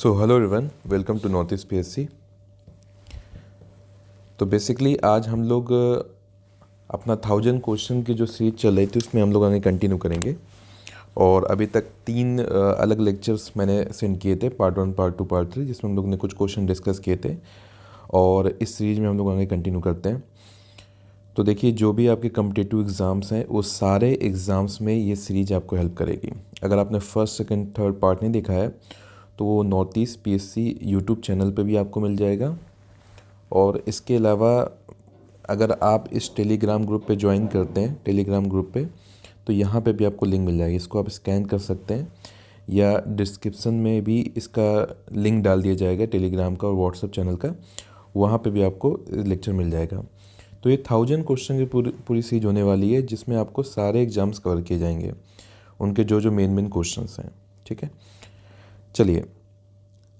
So hello everyone, welcome to North East PSC. तो basically आज हम लोग अपना 1000 क्वेश्चन की जो सीरीज चल रही थी उसमें हम लोग आगे कंटिन्यू करेंगे। और अभी तक 3 अलग लेक्चर्स मैंने सेंड किए थे, पार्ट 1, पार्ट 2, पार्ट 3, जिसमें हम लोग ने कुछ क्वेश्चन डिस्कस किए थे और इस सीरीज में हम लोग आगे कंटिन्यू करते हैं। तो देखिए, जो भी आपके कम्पिटिटिव एग्ज़ाम्स हैं उस सारे एग्ज़ाम्स में ये सीरीज आपको हेल्प करेगी। अगर आपने फर्स्ट, सेकंड, थर्ड पार्ट नहीं देखा है तो वो north East PSC YouTube channel पे भी आपको मिल जाएगा। और इसके अलावा अगर आप इस टेलीग्राम ग्रुप पे ज्वाइन करते हैं, टेलीग्राम ग्रुप पे, तो यहाँ पे भी आपको लिंक मिल जाएगी। इसको आप स्कैन कर सकते हैं या डिस्क्रिप्शन में भी इसका लिंक डाल दिया जाएगा टेलीग्राम का और व्हाट्सएप चैनल का, वहाँ पे भी आपको लेक्चर मिल जाएगा। तो ये 1000 क्वेश्चन की पूरी सीरीज होने वाली है, जिसमें आपको सारे एग्ज़ाम्स कवर किए जाएंगे, उनके जो जो मेन क्वेश्चंस हैं। ठीक है, चलिए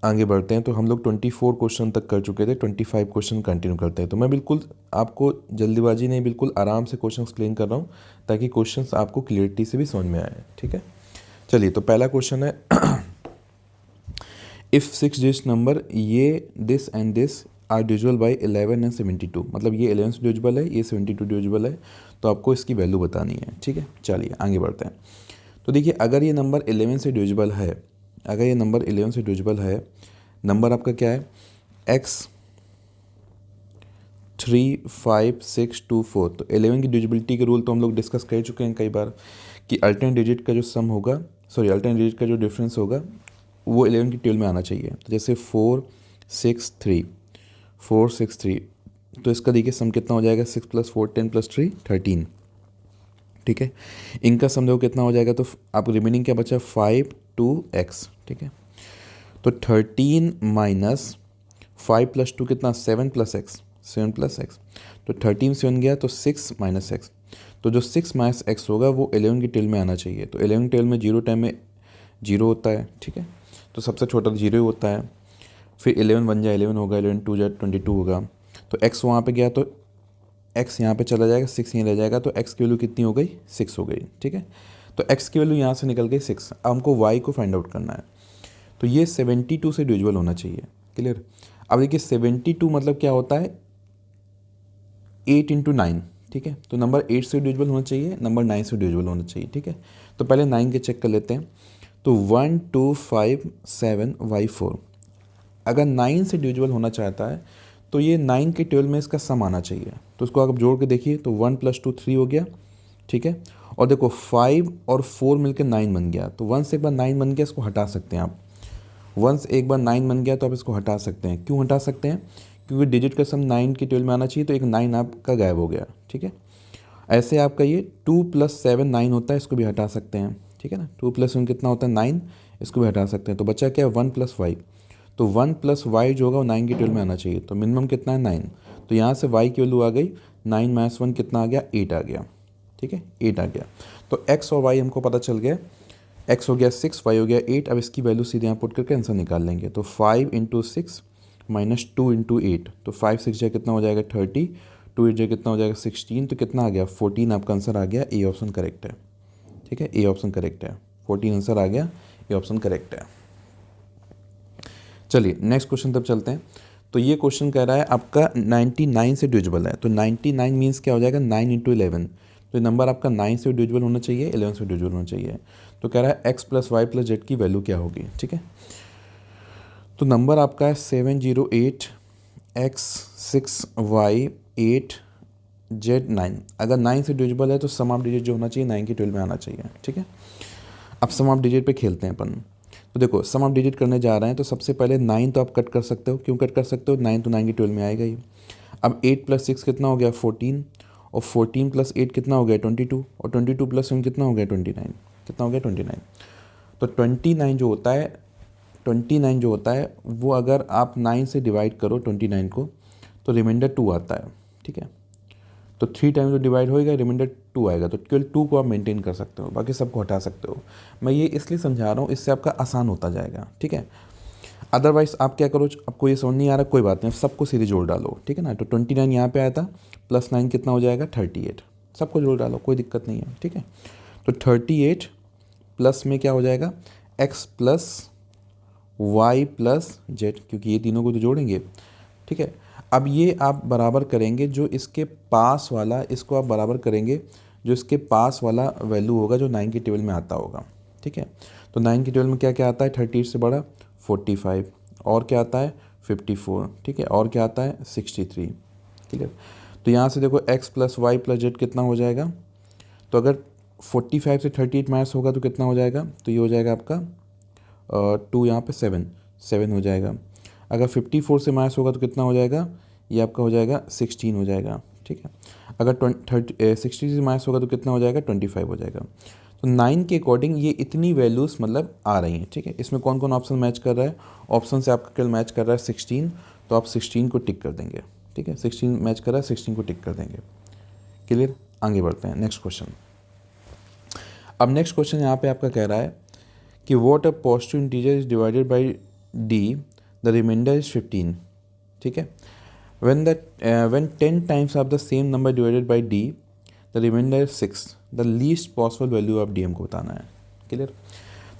आगे बढ़ते हैं। तो हम लोग 24 क्वेश्चन तक कर चुके थे, 25 क्वेश्चन कंटिन्यू करते हैं। तो मैं बिल्कुल आपको जल्दीबाजी नहीं, बिल्कुल आराम से क्वेश्चन एक्सप्लेन कर रहा हूँ ताकि क्वेश्चंस आपको क्लियरिटी से भी समझ में आए। ठीक है, चलिए। तो पहला क्वेश्चन है इफ़ 6 डिजिट नंबर ये this and this are divisible by 11 and 72, मतलब ये 11 से डिविजिबल है, ये 72 डिविजिबल है, तो आपको इसकी वैल्यू बतानी है। ठीक है, चलिए आगे बढ़ते हैं। तो देखिए, अगर ये नंबर 11 से डिविजिबल है, अगर ये नंबर 11 से डिविजिबल है, नंबर आपका क्या है, x 3 5 6 2 4। तो 11 की डिविजिबिलिटी के रूल तो हम लोग डिस्कस कर चुके हैं कई बार कि अल्टरनेट डिजिट का जो सम होगा, अल्टरनेट डिजिट का जो डिफरेंस होगा वो 11 की टेबल में आना चाहिए। तो जैसे 4 6 3, 4 6 3, तो इसका देखिए सम कितना हो जाएगा, 6 + 4 10 + 3 13। ठीक है, इनका सम देखो कितना हो जाएगा, तो आपको रिमेनिंग क्या बचा, 5 2x। ठीक है, तो 13 माइनस 5 + 2 कितना, 7 + x, 7 + x। तो 13 से 1 गया तो 6 - x। तो जो 6 - x होगा वो 11 की टेल में आना चाहिए। तो 11 की टेल में 0 टाइम में 0 होता है। ठीक है, तो सबसे छोटा 0 ही होता है। फिर 11 बन जाए 11 होगा, 11 2 जाए 22 होगा। तो x वहाँ पे गया तो x यहाँ पे चला जाएगा, 6 यहाँ रह जाएगा, तो x की वैल्यू कितनी हो गई, 6 हो गई। ठीक है, तो x की वैल्यू यहाँ से निकल गई 6। अब हमको y को फाइंड आउट करना है। तो ये 72 से डिविजिबल होना चाहिए। क्लियर। अब देखिए 72 मतलब क्या होता है, 8 × 9। ठीक है, तो नंबर 8 से डिविजिबल होना चाहिए, नंबर 9 से डिविजिबल होना चाहिए। ठीक है, तो पहले 9 के चेक कर लेते हैं। तो 1 2 5 7 y 4, अगर 9 से डिविजिबल होना चाहता है तो ये 9 के 12 में इसका सम आना चाहिए। तो उसको आप जोड़ के देखिए, तो 1 + 2 3 हो गया। ठीक है, और देखो 5 और 4 मिलकर 9 बन गया। तो 1 से एक बार 9 बन गया, इसको हटा सकते हैं आप। 1 से एक बार 9 बन गया तो आप इसको हटा सकते हैं। क्यों हटा सकते हैं, क्योंकि डिजिट का सम 9 की 12 में आना चाहिए, तो एक 9 आपका गायब हो गया। ठीक है, ऐसे आपका ये 2 + 7 9 होता है, इसको भी हटा सकते हैं। ठीक है ना, 2 + 1 कितना होता है, 9, इसको भी हटा सकते हैं। तो बचा क्या है, 1 + y। तो 1 + y जो होगा वो 9 की 12 में आना चाहिए। तो मिनिमम कितना है, 9। तो यहाँ से y की वैल्यू आ गई 9 - 1 कितना आ गया, 8 आ गया। ठीक है, 8 आ गया। तो x और y हमको पता चल गया, x हो गया 6, y हो गया 8। अब इसकी वैल्यू सीधे यहाँ पुट करके आंसर निकाल लेंगे। तो 5 × 6 - 2 × 8, तो 5 6 जाए कितना हो जाएगा, 30, 2 8 जाए कितना हो जाएगा, 16। तो कितना आ गया, 14 आपका आंसर आ गया। ए ऑप्शन करेक्ट है। ठीक है, ए ऑप्शन करेक्ट है, 14 आंसर आ गया, ए ऑप्शन करेक्ट है। चलिए नेक्स्ट क्वेश्चन तब चलते हैं। तो ये क्वेश्चन कह रहा है आपका 99 से डिविजिबल है। तो 99 मीन्स क्या हो जाएगा, 9 × 11। तो ये नंबर आपका 9 से डिविजिबल होना चाहिए, 11 से डिविजिबल होना चाहिए। तो कह रहा है x + y + z की वैल्यू क्या होगी। ठीक है, तो नंबर आपका है 708 x 6 y 8 z 9। अगर 9 से डिविजिबल है तो सम ऑफ डिजिट जो होना चाहिए 9 की 12 में आना चाहिए। ठीक है, अब सम ऑफ डिजिट पे खेलते हैं अपन। तो देखो सम ऑफ डिजिट करने जा रहे हैं, तो सबसे पहले 9 तो आप कट कर सकते हो। क्यों कट कर सकते हो, 9 तो 9 की 12 में आएगा ही। अब 8 + 6 कितना हो गया, 14, और 14 + 8 कितना हो गया, 22, और 22 + 1 कितना हो गया, 29। कितना हो गया, 29। तो 29 जो होता है वो अगर आप 9 से डिवाइड करो 29 को, तो रिमाइंडर 2 आता है। ठीक है, तो 3 टाइम जो डिवाइड होएगा रिमाइंडर 2 आएगा। तो केवल 2 को आप मेंटेन कर सकते हो, बाकी सबको हटा सकते हो। मैं ये इसलिए समझा रहा हूँ, इससे आपका आसान होता जाएगा। ठीक है, अदरवाइज आप क्या करो, आपको ये समझ नहीं आ रहा, कोई बात नहीं, सबको सीधे जोड़ डालो। ठीक है ना, तो 29 यहाँ पे आया था, +9 कितना हो जाएगा, 38। सबको जोड़ डालो, कोई दिक्कत नहीं है। ठीक है, तो 38 प्लस में क्या हो जाएगा, x + वाई प्लस जेड, क्योंकि ये तीनों को तो जोड़ेंगे, ठीक है। अब ये आप बराबर करेंगे जो इसके पास वाला, इसको आप बराबर करेंगे जो इसके पास वाला वैल्यू होगा जो 9 की टेबल में आता होगा, ठीक है। तो 9 की टेबल में क्या क्या आता है, 38 से बड़ा 45, और क्या आता है 54, ठीक है, और क्या आता है 63, क्लियर। तो यहाँ से देखो x plus Y plus Z कितना हो जाएगा, तो अगर 45 से 38 माइनस होगा तो कितना हो जाएगा, तो ये हो जाएगा आपका 2, यहाँ पे 7 हो जाएगा। अगर 54 से माइनस होगा तो कितना हो जाएगा, ये आपका हो जाएगा 16 हो जाएगा, ठीक है। अगर 60 से माइनस होगा तो कितना हो जाएगा 25 हो जाएगा। तो 9 के अकॉर्डिंग ये इतनी वैल्यूज़ मतलब आ रही हैं, ठीक है। इसमें कौन कौन ऑप्शन मैच कर रहा है, ऑप्शन से आपका केवल मैच कर रहा है 16, तो आप 16 को टिक कर देंगे, ठीक है। 16 मैच कर रहा है, 16 को टिक कर देंगे, क्लियर। आगे बढ़ते हैं नेक्स्ट क्वेश्चन। अब नेक्स्ट क्वेश्चन यहाँ पे आपका कह रहा है कि what a positive integer is divided by D, the remainder is 15, ठीक है। when 10 times of the same number divided by d, the remainder is 6, the least possible value of d हमको बताना है, क्लियर।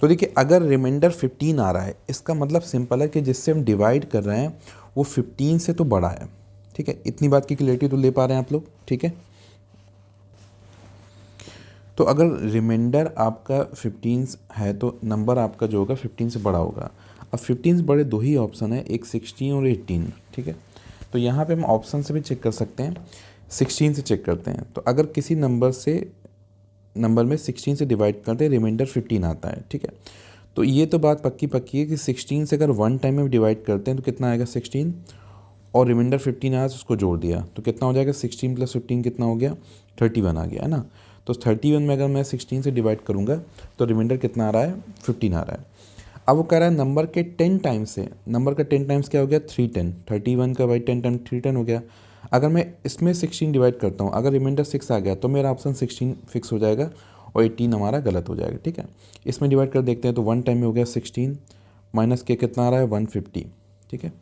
तो देखिए अगर रिमाइंडर 15 आ रहा है, इसका मतलब सिंपल है कि जिससे हम डिवाइड कर रहे हैं वो 15 से तो बड़ा है, ठीक है। इतनी बात की क्लियरिटी तो ले पा रहे हैं आप लोग, ठीक है। तो अगर रिमाइंडर आपका 15 है तो नंबर आपका जो होगा 15 से बड़ा होगा। अब 15 से बड़े दो ही ऑप्शन है, एक 16 और 18, ठीक है। तो यहाँ पे हम ऑप्शन से भी चेक कर सकते हैं, 16 से चेक करते हैं। तो अगर किसी नंबर में 16 से डिवाइड करते हैं, रिमाइंडर 15 आता है, ठीक है। तो ये तो बात पक्की पक्की है कि 16 से अगर वन टाइम में डिवाइड करते हैं तो कितना आएगा 16, और रिमाइंडर 15 आया तो उसको जोड़ दिया तो कितना हो जाएगा 16 प्लस 15 कितना हो गया 31 आ गया, है ना। तो 31 में अगर मैं 16 से डिवाइड करूँगा तो रिमाइंडर कितना आ रहा है 15 आ रहा है। अब वो कह रहा है नंबर के 10 टाइम्स से, नंबर का 10 टाइम्स क्या हो गया 310, 31 का बाई 10 टाइम 310 हो गया। अगर मैं इसमें 16 डिवाइड करता हूँ, अगर रिमाइंडर 6 आ गया तो मेरा ऑप्शन 16 फिक्स हो जाएगा और 18 हमारा गलत हो जाएगा, ठीक है। इसमें डिवाइड कर देखते हैं तो वन टाइम में हो गया 16 माइनस के कितना आ रहा है 150, ठीक है।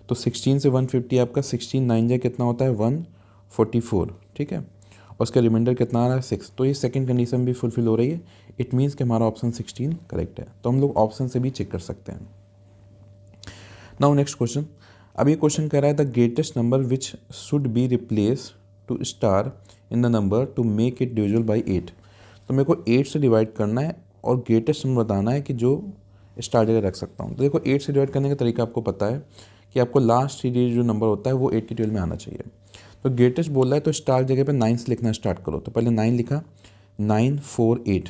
तो 16 से 150 आपका 16 9 जा कितना होता है 144, ठीक है। और उसका रिमाइंडर कितना आ रहा है 6, तो ये सेकंड कंडीशन भी फुलफिल हो रही है। इट मीन्स कि हमारा ऑप्शन 16 करेक्ट है। तो हम लोग ऑप्शन से भी चेक कर सकते हैं। Now next question. अब ये क्वेश्चन कह रहा है the greatest number which should be replace to star in the number to make it divisible by 8। तो मेरे को 8 से डिवाइड करना है और ग्रेटेस्ट नंबर बताना है कि जो स्टार जगह रख सकता हूँ। तो देखो 8 से डिवाइड करने का तरीका आपको पता है कि आपको लास्ट 3 डिजिट जो नंबर होता है वो 8 की टेबल में आना चाहिए। तो ग्रेटेस्ट बोल रहा है तो स्टार जगह पे 9 से लिखना स्टार्ट करो। तो पहले 9 लिखा, 9 4 8,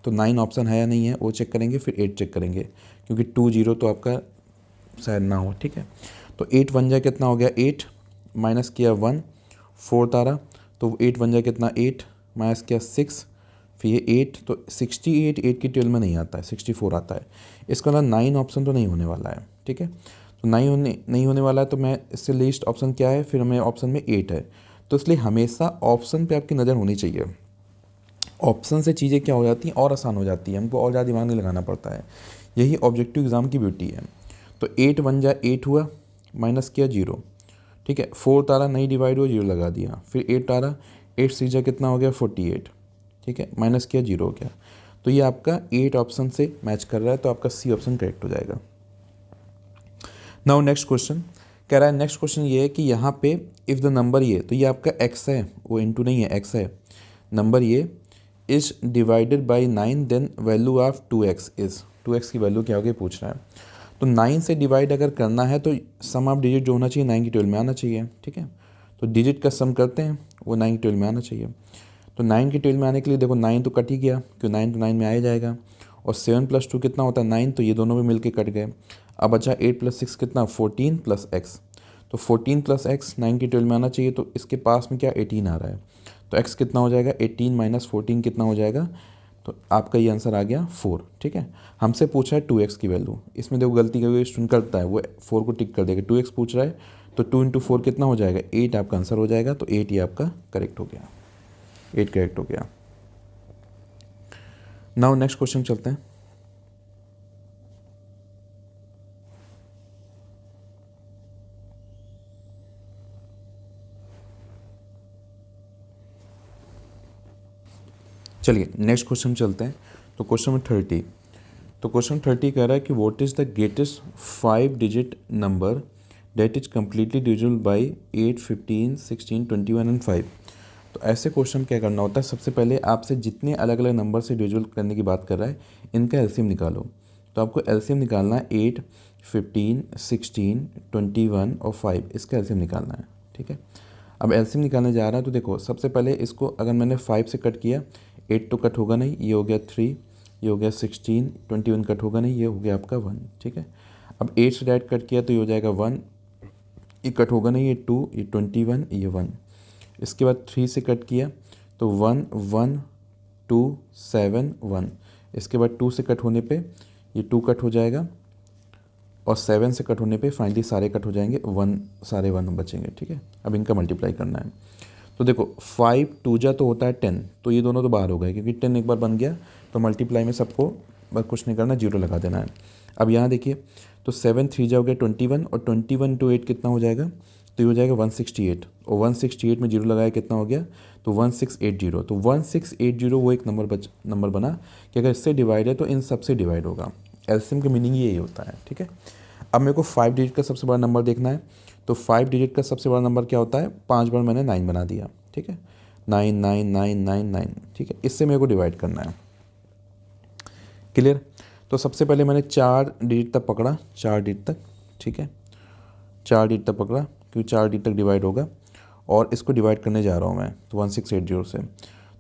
तो 9 ऑप्शन है या नहीं है वो चेक करेंगे, फिर 8 चेक करेंगे क्योंकि 2 0 तो आपका शायद ना हो, ठीक है। तो 8 1 जा कितना हो गया 8, माइनस किया 1, 4 तारा, तो 8 1 जा कितना 8, माइनस किया 6, फिर ये 8, तो 68 8 की टेबल में नहीं आता है, 64 आता है। इसका मतलब 9 ऑप्शन तो नहीं होने वाला है, ठीक है। तो नहीं होने वाला है, तो मैं इससे लिस्ट ऑप्शन क्या है, फिर हमें ऑप्शन में 8 है। तो इसलिए हमेशा ऑप्शन पे आपकी नज़र होनी चाहिए। ऑप्शन से चीज़ें क्या हो जाती हैं और आसान हो जाती है, हमको और ज़्यादा दिमाग नहीं लगाना पड़ता है। यही ऑब्जेक्टिव एग्ज़ाम की ब्यूटी है। तो 8 1 जा 8 हुआ, माइनस किया 0, ठीक है। 4 तारा नहीं डिवाइड हुआ 0 लगा दिया, फिर 8 तारा 8 6 जा कितना हो गया 48, ठीक है, माइनस किया 0 हो गया। तो ये आपका 8 ऑप्शन से मैच कर रहा है, तो आपका सी ऑप्शन करेक्ट हो जाएगा। नाउ नेक्स्ट क्वेश्चन कह रहा है, नेक्स्ट क्वेश्चन ये है कि यहाँ पे इफ़ द नंबर ये, तो ये आपका x है, वो इनटू नहीं है, x है नंबर ये, is divided by 9 then value of 2x is, 2x की वैल्यू क्या होगी पूछ रहा है। तो 9 से डिवाइड अगर करना है तो सम ऑफ डिजिट जो होना चाहिए 9 की टेबल में आना चाहिए, ठीक है। तो डिजिट का सम करते हैं वो 9 की टेबल में आना चाहिए। तो 9 की टेबल में आने के लिए देखो 9 तो कट ही गया, क्यों 9 तो 9 में आ ही जाएगा, और 7 + 2 कितना होता है 9, तो ये दोनों भी मिलके कट गए। अब अच्छा 8 + 6 कितना 14 + x, तो 14 + x 9 की टेबल में आना चाहिए, तो इसके पास में क्या 18 आ रहा है, तो x कितना हो जाएगा 18 - 14 कितना हो जाएगा, तो आपका ये आंसर आ गया 4, ठीक है। हमसे पूछा है 2x की वैल्यू, इसमें देखो गलती का स्टूडेंट करता है वो 4 को टिक कर देगा, 2x पूछ रहा है तो 2 × 4 कितना हो जाएगा 8 आपका आंसर हो जाएगा। तो 8 ये आपका करेक्ट हो गया, 8 करेक्ट हो गया। नाउ नेक्स्ट क्वेश्चन चलते हैं। चलिए नेक्स्ट क्वेश्चन चलते हैं। तो क्वेश्चन नंबर 30, तो क्वेश्चन 30 कह रहा है कि what is the greatest 5 digit number that is completely divisible by 8, 15, 16, 21 and 5। तो ऐसे क्वेश्चन क्या करना होता है, सबसे पहले आपसे जितने अलग अलग नंबर से डिविजिबल करने की बात कर रहा है इनका एलसीएम निकालो। तो आपको एलसीएम निकालना है 8, 15, 16, 21 और 5, इसका एलसीएम निकालना है। ठीक है, अब एलसीएम निकालने जा रहा है तो देखो सबसे पहले इसको अगर मैंने 5 से कट किया, 8 तो कट होगा नहीं, ये हो गया 3, ये हो गया 16, 21 कट होगा नहीं, ये हो गया आपका 1। ठीक है, अब 8 से डायरेक्ट कट किया तो ये हो जाएगा 1, ये कट होगा नहीं, ये 2, ये 21, ये 1। इसके बाद 3 से कट किया तो 1, 1, 2, 7, 1। इसके बाद 2 से कट होने पे ये 2 कट हो जाएगा और 7 से कट होने पे फाइनली सारे कट हो जाएंगे, 1 सारे 1 बचेंगे। ठीक है, अब इनका मल्टीप्लाई करना है। तो देखो 5 2 जा तो होता है 10, तो ये दोनों तो बाहर हो गए क्योंकि 10 एक बार बन गया तो मल्टीप्लाई में सबको बस कुछ नहीं करना, 0 लगा देना है। अब यहाँ देखिए तो 7 3 जा हो गया 21 और 21 to 8 कितना हो जाएगा, तो ये हो जाएगा 168 और 168 में 0 लगाया कितना हो गया, तो 1680। तो 1680 वो एक नंबर बना कि अगर इससे डिवाइड है तो इन सब से डिवाइड होगा। एलसीएम का मीनिंग यही होता है। ठीक है, अब मेरे को 5 डिजिट का सबसे बड़ा नंबर देखना है। तो 5 डिजिट का सबसे बड़ा नंबर क्या होता है, 5 बार मैंने 9 बना दिया। ठीक है, 9 9 9 9 9। ठीक है, इससे मेरे को डिवाइड करना है। क्लियर। तो सबसे पहले मैंने 4 डिजिट तक पकड़ा, 4 डिजिट तक। ठीक है, 4 डिजिट तक पकड़ा क्योंकि 4 डिजिट तक डिवाइड होगा और इसको डिवाइड करने जा रहा हूँ मैं तो 1680 से।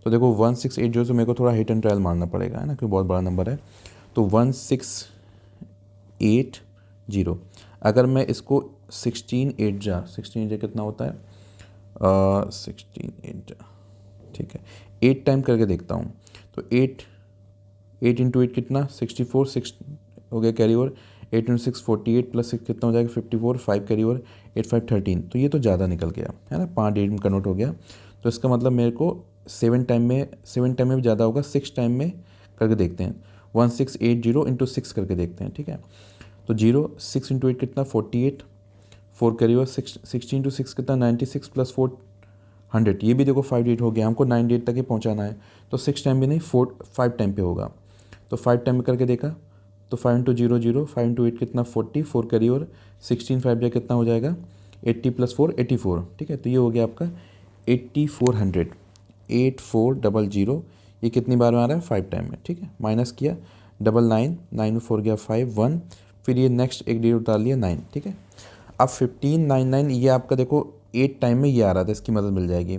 तो देखो 1680 से मेरे को थोड़ा हिट एंड ट्रायल मारना पड़ेगा, है ना, क्योंकि बहुत बड़ा नंबर है। तो 1680, अगर मैं इसको 16 जा कितना होता है, 16 8 जा, ठीक है, 8 टाइम करके देखता हूँ। तो 8 इंटू 8 कितना, 64, 6 हो गया कैरी ओवर, 8 इंटू 6 48 प्लस 6 कितना हो जाएगा 54, 5 कैरी ओवर, 8 5 13। तो ये तो ज़्यादा निकल गया है ना, 5 डेट में कन्वर्ट हो गया। तो इसका मतलब मेरे को 7 टाइम में भी ज़्यादा होगा, 6 टाइम में करके देखते हैं। 1680 इंटू 6 करके देखते हैं। ठीक है, तो 0 6 इंटू 8 कितना 48, 4 कैरी ओवर, 16 इंटू 6 कितना 96 प्लस 4 100। ये भी देखो 5 डेट हो गया, हमको 9 डेट तक ही पहुँचाना है। तो 6 टाइम भी नहीं, 5 टाइम पे होगा। तो 5 टाइम में करके देखा तो 5 इंटू 0 0, 5 इंटू 8 कितना 40, 4 कैरी ओवर, 16 5 जा कितना हो जाएगा 80 प्लस 4 84। ठीक है, तो ये हो गया आपका 8400, 8400। ये कितनी बार में आ रहा है, 5 टाइम में। ठीक है, माइनस किया, 99, 9 में 4 गया 5 1, फिर ये नेक्स्ट एक डिजिट उतार लिया 9। ठीक है, अब 1599 ये आपका देखो 8 टाइम में ये आ रहा था, इसकी मदद मिल जाएगी।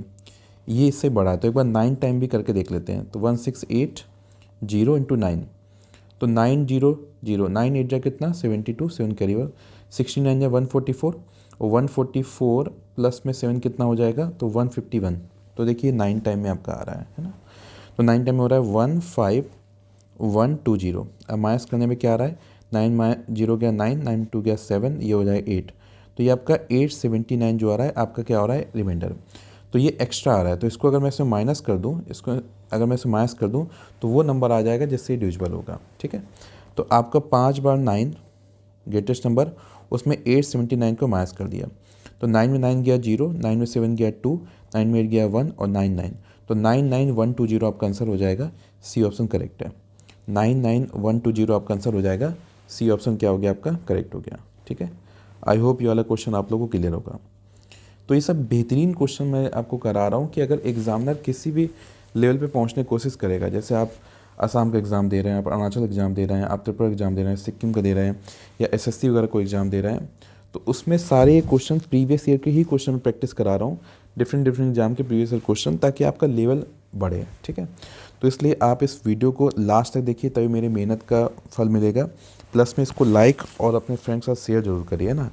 ये इससे बड़ा है तो एक बार 9 टाइम भी करके देख लेते हैं। तो 1680 इंटू 9, तो 900, 9 8 जा कितना 72, 7 कैरी ओवर, 69 जा 144 और 144 प्लस में 7 कितना हो जाएगा, तो 151। तो देखिए 9 टाइम में आपका आ रहा है ना। तो 9 टाइम में हो रहा है 15120। अब माइनस करने में क्या आ रहा है, 9 0 गया 9, 9 2 गया 7, ये हो जाएगा 8। तो ये आपका 879 जो आ रहा है आपका क्या हो रहा है, रिमाइंडर। तो ये एक्स्ट्रा आ रहा है, तो इसको अगर मैं इसे माइनस कर दूँ, तो वो नंबर आ जाएगा जिससे डिविजिबल होगा। ठीक है, तो आपका 5 बार 9 ग्रेटेस्ट नंबर, उसमें 879 को माइनस कर दिया। तो 9 में 9 गया 0, 9 में 7 गया 2, 9 में 8 गया 1 और 9 9। तो 99120 आपका आंसर हो जाएगा, सी ऑप्शन करेक्ट है। 99120 आपका आंसर हो जाएगा, सी ऑप्शन क्या हो गया आपका, करेक्ट हो गया। ठीक है, आई होप ये वाला क्वेश्चन आप लोगों को क्लियर होगा। तो ये सब बेहतरीन क्वेश्चन मैं आपको करा रहा हूँ कि अगर एग्जामिनर किसी भी लेवल पे पहुँचने की कोशिश करेगा, जैसे आप असम का एग्ज़ाम दे रहे हैं, आप अरुणाचल एग्ज़ाम दे रहे हैं, आप त्रिपुरा एग्ज़ाम दे रहे हैं, सिक्किम का दे रहे हैं, या एसएससी वगैरह को एग्ज़ाम दे रहे हैं, तो उसमें सारे क्वेश्चन प्रीवियस ईयर के ही क्वेश्चन में प्रैक्टिस करा रहा हूँ, डिफरेंट एग्जाम के प्रीवियस ईयर क्वेश्चन, ताकि आपका लेवल बढ़े। ठीक है, तो इसलिए आप इस वीडियो को लास्ट तक देखिए, तभी मेरी मेहनत का फल मिलेगा। प्लस में इसको लाइक और अपने फ्रेंड्स के साथ शेयर जरूर करिए ना।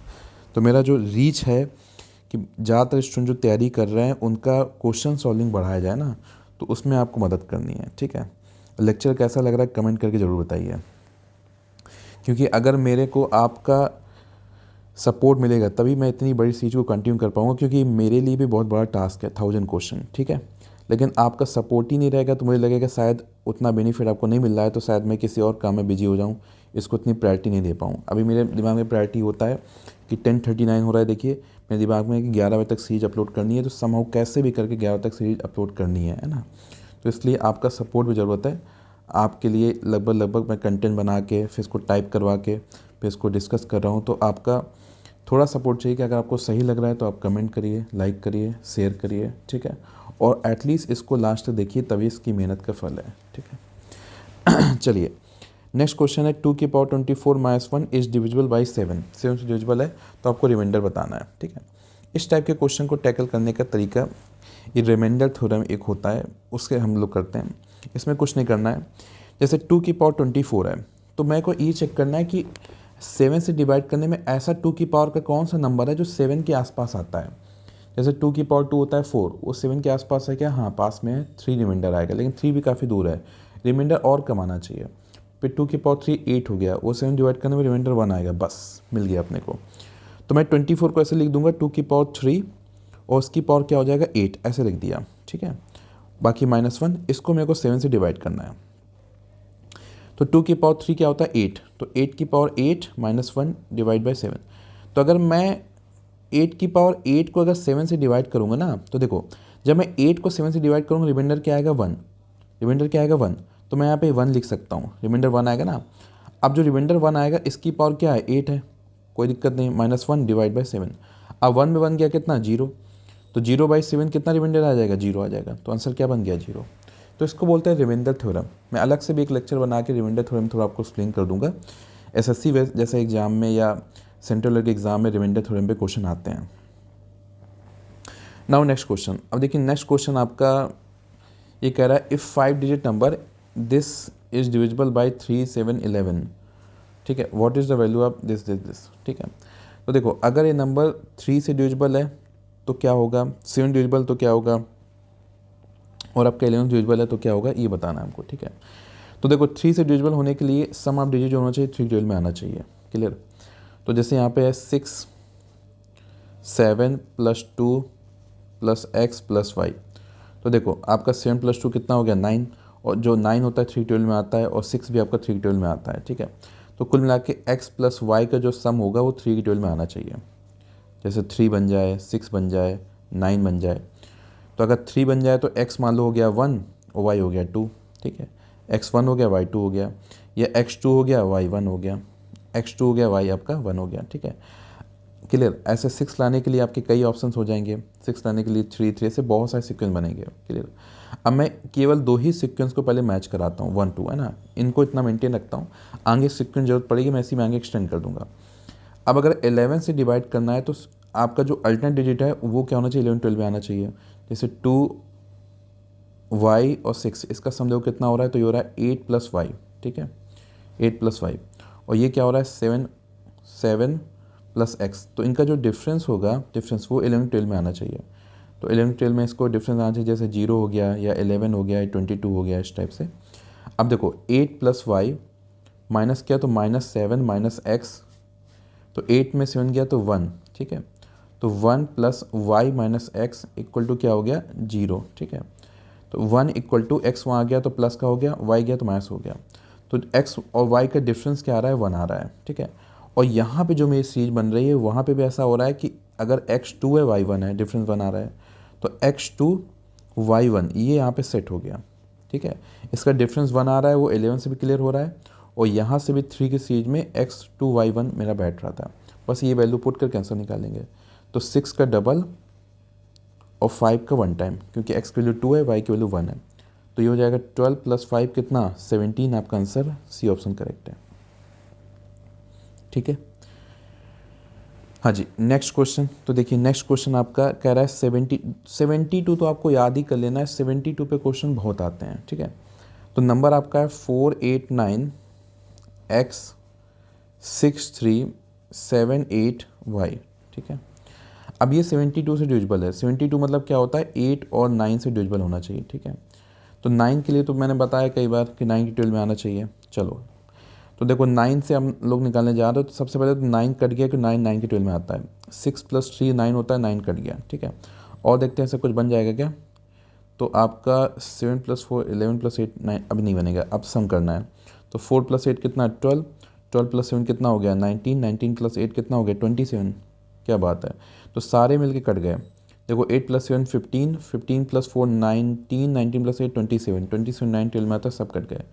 तो मेरा जो रीच है कि ज़्यादातर स्टूडेंट जो तैयारी कर रहे हैं उनका क्वेश्चन सॉल्विंग बढ़ाया जाए ना, तो उसमें आपको मदद करनी है। ठीक है, लेक्चर कैसा लग रहा है कमेंट करके ज़रूर बताइए, क्योंकि अगर मेरे को आपका सपोर्ट मिलेगा तभी मैं इतनी बड़ी चीज़ को कंटिन्यू कर पाऊँगा, क्योंकि मेरे लिए भी बहुत बड़ा टास्क है 1000 क्वेश्चन। ठीक है, लेकिन आपका सपोर्ट ही नहीं रहेगा तो मुझे लगेगा शायद उतना बेनिफिट आपको नहीं मिल रहा है, तो शायद मैं किसी और काम में बिजी हो जाऊँ, इसको इतनी प्रायोरिटी नहीं दे पाऊँ। अभी मेरे दिमाग में प्रायोरिटी होता है कि 10:39 हो रहा है, देखिए मेरे दिमाग में कि 11 बजे तक सीरीज अपलोड करनी है, तो समहाउ कैसे भी करके 11 तक सीरीज अपलोड करनी है ना। तो इसलिए आपका सपोर्ट भी ज़रूरत है। आपके लिए लगभग मैं कंटेंट बना के फिर इसको टाइप करवा के फिर इसको डिस्कस कर रहा हूँ। तो आपका थोड़ा सपोर्ट चाहिए कि अगर आपको सही लग रहा है तो आप कमेंट करिए, लाइक करिए, शेयर करिए, ठीक है, और एटलीस्ट इसको लास्ट तक देखिए, तभी इसकी मेहनत का फल है, ठीक है। चलिए नेक्स्ट क्वेश्चन है 2 की power 24 minus 1 is divisible by 7 से डिविजिबल है, तो आपको रिमाइंडर बताना है, ठीक है। इस टाइप के क्वेश्चन को टैकल करने का तरीका, ये रिमाइंडर थ्योरम एक होता है, उसके हम लोग करते हैं। इसमें कुछ नहीं करना है, जैसे 2 की पावर 24 है तो मेरे को ये चेक करना है कि 7 से डिवाइड करने में ऐसा 2 की पावर का कौन सा नंबर है जो 7 के आसपास आता है। जैसे 2 की पावर 2 होता है 4, वो 7 के आसपास है क्या? हाँ पास में है, 3 रिमाइंडर आएगा, लेकिन 3 भी काफ़ी दूर है, रिमाइंडर और कम आना चाहिए। फिर 2 की पावर 3 8 हो गया, वो 7 डिवाइड करने में रिमाइंडर 1 आएगा, बस मिल गया अपने को। तो मैं 24 को ऐसे लिख दूंगा 2 की पावर 3 और उसकी पावर क्या हो जाएगा 8, ऐसे लिख दिया, ठीक है। बाकी -1, इसको मेरे को 7 से डिवाइड करना है। तो 2 की पावर 3 क्या होता है 8, तो 8 की पावर 8 -1 डिवाइड बाई 7। तो अगर मैं 8 की पावर 8 को अगर 7 से डिवाइड करूँगा ना, तो देखो जब मैं 8 को 7 से डिवाइड करूँगा रिमाइंडर क्या आएगा 1, रिमाइंडर क्या आएगा 1, तो मैं यहाँ पे 1 लिख सकता हूँ, रिमाइंडर 1 आएगा ना। अब जो रिमाइंडर 1 आएगा इसकी पावर क्या है 8 है, कोई दिक्कत नहीं, -1 डिवाइड बाई 7। अब 1 में 1 गया कितना 0, तो 0/7 कितना रिमाइंडर आ जाएगा 0 आ जाएगा, तो आंसर क्या बन गया 0। तो इसको बोलते हैं रिमाइंडर थ्योरम। मैं अलग से भी एक लेक्चर बना के रिमाइंडर थ्योरम थोड़ा आपको एक्सप्लेन कर दूंगा। एसएससी जैसे एग्जाम में या सेंट्रल लेवल के एग्जाम में रिमाइंडर थ्योरम पे क्वेश्चन आते हैं। नाउ नेक्स्ट क्वेश्चन, अब देखिए नेक्स्ट क्वेश्चन आपका ये कह रहा है if 5 digit number this is divisible by 3 7 11, ठीक है, what is the value of this, ठीक है। तो देखो अगर ये नंबर 3 से डिविजिबल है तो क्या होगा, 7 डिविजिबल तो क्या होगा, और आपका 11 डिविजिबल है तो क्या होगा, ये बताना है हमको, ठीक है। तो देखो 3 से डिविजिबल होने के लिए सम ऑफ डिजिट जो होना चाहिए 3 डिविजल में आना चाहिए, क्लियर। तो जैसे यहाँ पे है 6 7 + 2 + x + y, तो देखो आपका 7 + 2 कितना हो गया 9, और जो 9 होता है 3 डिविजल में आता है, और 6 भी आपका 3 डिविजल में आता है, ठीक है। तो कुल मिला के x + y का जो सम होगा वो 3 डिविजल में आना चाहिए। जैसे 3 बन जाए, 6 बन जाए, 9 बन जाए। तो अगर 3 बन जाए तो x मान लो हो गया 1 और y हो गया 2, ठीक है। x1 हो गया y 2 हो गया, या x2 हो गया y 1 हो गया, x2 हो गया y आपका 1 हो गया, ठीक है, क्लियर। ऐसे 6 लाने के लिए आपके कई ऑप्शंस हो जाएंगे, 6 लाने के लिए 3 3 से बहुत सारे सीक्वेंस बनेंगे, क्लियर। अब मैं केवल 2 ही सीक्वेंस को पहले मैच कराता हूँ 1 2, है ना, इनको इतना मेंटेन रखता हूँ, आगे सीक्वेंस जरूरत पड़ेगी मैं इसी में आगे एक्सटेंड कर दूंगा। अब अगर 11 से डिवाइड करना है तो आपका जो अल्टरनेट डिजिट है वो क्या होना चाहिए 11 12 में आना चाहिए। जैसे 2 y और 6, इसका सम देखो कितना हो रहा है, तो ये हो रहा है 8 + y, ठीक है, 8 + y, और ये क्या हो रहा है 7 + x। तो इनका जो डिफरेंस होगा, डिफरेंस वो 11 12 में आना चाहिए। तो 11 12 में इसको डिफरेंस आना चाहिए, जैसे 0 हो गया, या 11 हो गया, या 22 हो गया, इस टाइप से। अब देखो 8 + y माइनस क्या, तो -7 - x, तो 8 में 7 गया तो 1, ठीक है। तो 1 + y - x = क्या हो गया 0, ठीक है। तो 1 = x वहाँ आ गया तो प्लस का हो गया, y गया तो माइनस हो गया। तो x और y का डिफरेंस क्या आ रहा है 1 आ रहा है, ठीक है। और यहाँ पे जो मेरी सीरीज बन रही है वहाँ पे भी ऐसा हो रहा है कि अगर x2 है y 1 है, डिफरेंस 1 आ रहा है, तो x2 y 1 ये यहाँ पे सेट हो गया, ठीक है। इसका डिफरेंस 1 आ रहा है, वो 11 से भी क्लियर हो रहा है, और यहाँ से भी 3 की सीरीज में x2 y 1 मेरा बैठ रहा था। बस ये वैल्यू पुट कर आंसर निकालेंगे। तो 6 का डबल और 5 का 1 टाइम, क्योंकि x की वैल्यू 2 है, y की वैल्यू 1 है, तो ये हो जाएगा 12 + 5 कितना 17, आपका आंसर सी ऑप्शन करेक्ट है, ठीक है। हाँ जी नेक्स्ट क्वेश्चन, तो देखिए नेक्स्ट क्वेश्चन आपका कह रहा है 72, तो आपको याद ही कर लेना है, 72 पे क्वेश्चन बहुत आते हैं, ठीक है। तो नंबर आपका है 489 x 6378 y, ठीक है। अब ये 72 से डिविजिबल है, 72 मतलब क्या होता है 8 और 9 से डिविजिबल होना चाहिए, ठीक है। तो 9 के लिए तो मैंने बताया कई बार कि 9 की 12 में आना चाहिए। चलो तो देखो 9 से हम लोग निकालने जा रहे हो, तो सबसे पहले तो 9 कट गया कि 9 की 12 में आता है, 6 + 3 9 होता है, 9 कट गया, ठीक है। और देखते हैं ऐसा कुछ बन जाएगा क्या, तो आपका 7 + 4 11 + 8 9 अभी नहीं बनेगा, अब सम करना है। तो 4 + 8 कितना 12, 12 + 7 कितना हो गया 19, 19 + 8 कितना हो गया 27, क्या बात है। तो सारे मिलके कट गए। देखो 8 + 7 15, 15 + 4 19, 19 + 8 27, 27 9 12 में आता है, सब कट गए।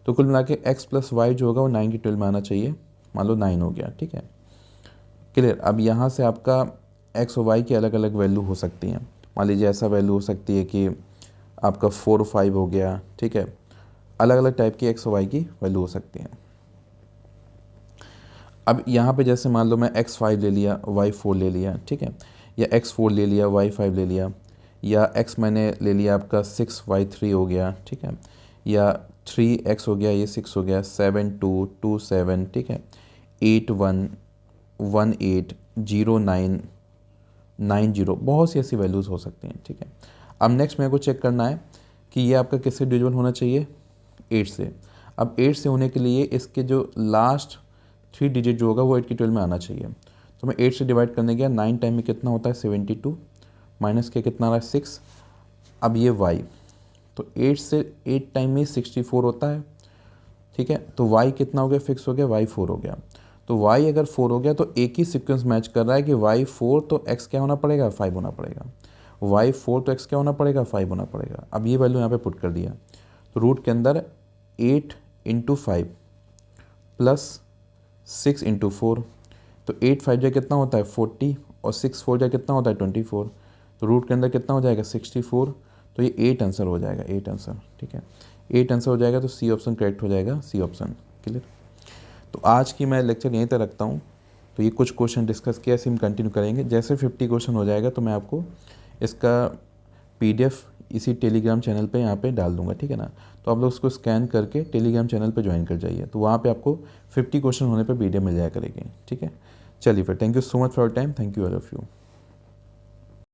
तो कुल मिला के एक्स प्लस वाई जो होगा वो 9 की 12 में आना चाहिए, मान लो 9 हो गया, ठीक है, क्लियर। अब यहाँ से आपका एक्स और वाई की अलग अलग वैल्यू हो सकती हैं। मान लीजिए ऐसा वैल्यू हो सकती है कि आपका 4 5 हो गया, ठीक है, अलग अलग टाइप की एक्स और वाई की वैल्यू हो सकती हैं। अब यहाँ पे जैसे मान लो मैं x5 ले लिया, y4 ले लिया, ठीक है, या x4 ले लिया, y5 ले लिया, या x मैंने ले लिया आपका 6y3 हो गया, ठीक है, या 3x हो गया, ये 6 हो गया, 7 2 2 7, ठीक है, 8 1 1 8 0 9 9 0, बहुत सी ऐसी वैल्यूज़ हो सकती हैं, ठीक है। अब नेक्स्ट मेरे को चेक करना है कि ये आपका किससे डिविजिबल होना चाहिए, 8 से। अब 8 से होने के लिए इसके जो लास्ट 3 डिजिट जो होगा वो 8 की 12 में आना चाहिए। तो मैं 8 से डिवाइड करने गया, 9 टाइम में कितना होता है 72, माइनस के कितना आ रहा है 6। अब ये y, तो 8 से 8 टाइम में 64 होता है, ठीक है, तो y कितना हो गया, फिक्स हो गया, y 4 हो गया। तो y अगर 4 हो गया तो एक ही सीक्वेंस मैच कर रहा है कि y 4 तो x क्या होना पड़ेगा, 5 होना पड़ेगा, y 4 तो x क्या होना पड़ेगा, 5 होना पड़ेगा। अब ये वैल्यू यहाँ पे पुट कर दिया, तो रूट के अंदर 8 इंटू 5 प्लस 6 इंटू 4, तो 8 5 जा कितना होता है 40, और 6 4 जा कितना होता है 24, तो रूट के अंदर कितना हो जाएगा 64, तो ये 8 आंसर हो जाएगा, 8 आंसर, ठीक है, 8 आंसर हो जाएगा, तो सी ऑप्शन करेक्ट हो जाएगा, सी ऑप्शन, क्लियर। तो आज की मैं लेक्चर यहीं तक रखता हूँ। तो ये कुछ क्वेश्चन डिस्कस किया, ऐसे हम कंटिन्यू करेंगे। जैसे 50 क्वेश्चन हो जाएगा तो मैं आपको इसका PDF इसी टेलीग्राम चैनल पे यहाँ पे डाल दूंगा, ठीक है ना। तो आप लोग उसको स्कैन करके टेलीग्राम चैनल पे ज्वाइन कर जाइए, तो वहाँ पे आपको 50 क्वेश्चन होने पे PDF मिल जाया करेगी, ठीक है। चलिए फिर, thank you so much for your time, thank you all of you.